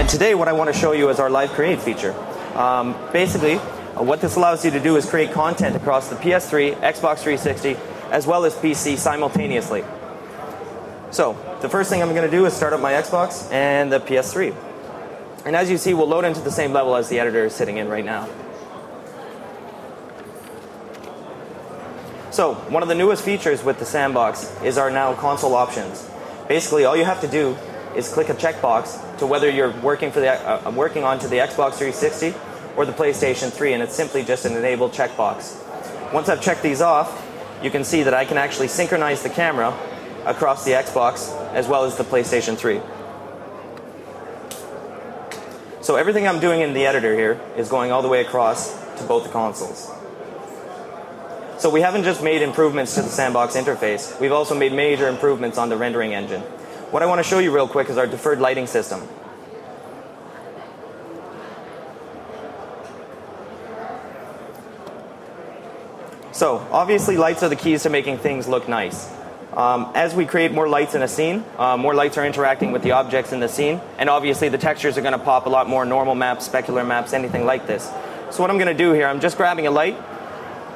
And today what I want to show you is our Live Create feature. Basically, what this allows you to do is create content across the PS3, Xbox 360, as well as PC simultaneously. So, the first thing I'm going to do is start up my Xbox and the PS3. And as you see, we'll load into the same level as the editor is sitting in right now. So, one of the newest features with the sandbox is our now console options. Basically, all you have to do is click a checkbox to whether you're working onto the Xbox 360 or the PlayStation 3, and it's simply just an enable checkbox. Once I've checked these off, you can see that I can actually synchronize the camera across the Xbox as well as the PlayStation 3. So everything I'm doing in the editor here is going all the way across to both the consoles. So we haven't just made improvements to the sandbox interface, we've also made major improvements on the rendering engine. What I want to show you real quick is our deferred lighting system. So, obviously lights are the keys to making things look nice. As we create more lights in a scene, more lights are interacting with the objects in the scene, and obviously the textures are going to pop a lot more, normal maps, specular maps, anything like this. So what I'm going to do here, I'm just grabbing a light,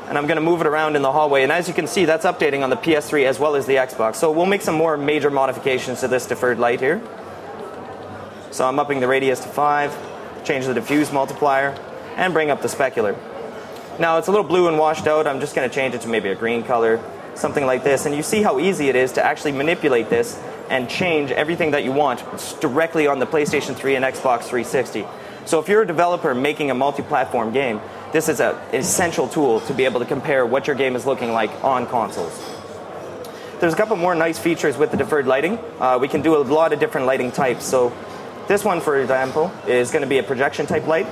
and I'm going to move it around in the hallway, and as you can see, that's updating on the PS3 as well as the Xbox. So we'll make some more major modifications to this deferred light here. So I'm upping the radius to 5, change the diffuse multiplier, and bring up the specular. Now it's a little blue and washed out, I'm just going to change it to maybe a green color, something like this, and you see how easy it is to actually manipulate this and change everything that you want directly on the PlayStation 3 and Xbox 360. So if you're a developer making a multi-platform game, this is an essential tool to be able to compare what your game is looking like on consoles. There's a couple more nice features with the deferred lighting. We can do a lot of different lighting types. So this one, for example, is going to be a projection type light.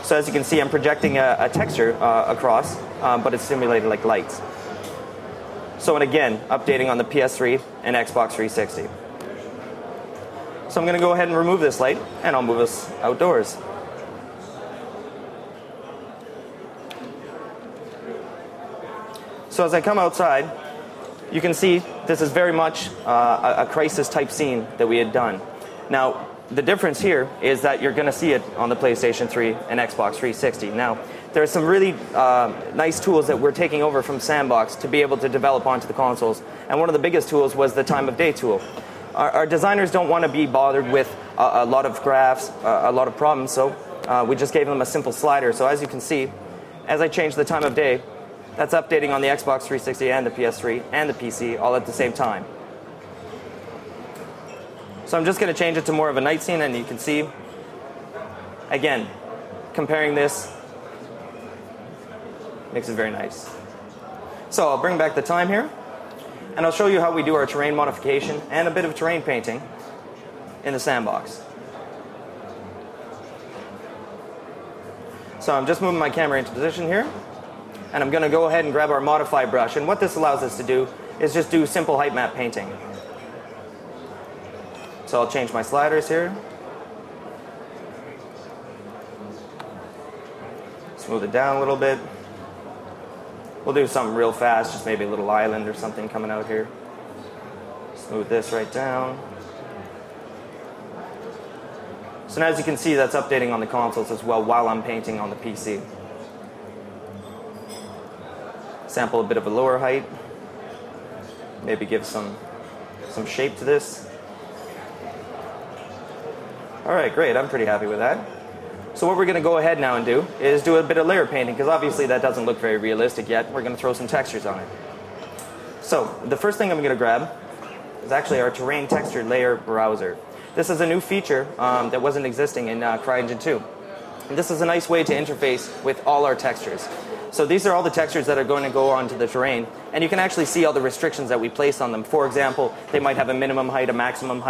So as you can see, I'm projecting a texture across, but it's simulated like lights. So, and again, updating on the PS3 and Xbox 360. So I'm going to go ahead and remove this light, and I'll move us outdoors. So as I come outside, you can see this is very much a crisis type scene that we had done. Now, the difference here is that you're going to see it on the PlayStation 3 and Xbox 360. Now, there are some really nice tools that we're taking over from Sandbox to be able to develop onto the consoles. And one of the biggest tools was the time of day tool. Our designers don't want to be bothered with a lot of graphs, a lot of problems, so we just gave them a simple slider. So as you can see, as I change the time of day, that's updating on the Xbox 360 and the PS3 and the PC all at the same time. So I'm just going to change it to more of a night scene, and you can see, again, comparing this makes it very nice. So I'll bring back the time here, and I'll show you how we do our terrain modification and a bit of terrain painting in the sandbox. So I'm just moving my camera into position here, and I'm going to go ahead and grab our modify brush, and what this allows us to do is just do simple height map painting. So I'll change my sliders here. Smooth it down a little bit. We'll do something real fast, just maybe a little island or something coming out here. Smooth this right down. So now as you can see, that's updating on the consoles as well while I'm painting on the PC. Sample a bit of a lower height. Maybe give some shape to this. Alright, great, I'm pretty happy with that. So what we're going to go ahead now and do is do a bit of layer painting, because obviously that doesn't look very realistic yet. We're going to throw some textures on it. So the first thing I'm going to grab is actually our terrain texture layer browser. This is a new feature that wasn't existing in CryEngine 2. And this is a nice way to interface with all our textures. So these are all the textures that are going to go onto the terrain, and you can actually see all the restrictions that we place on them. For example, they might have a minimum height, a maximum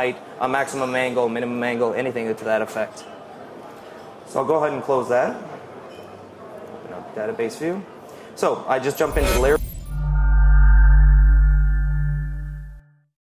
angle, minimum angle, anything to that effect. So I'll go ahead and close that. Database view. So I just jump into the layer.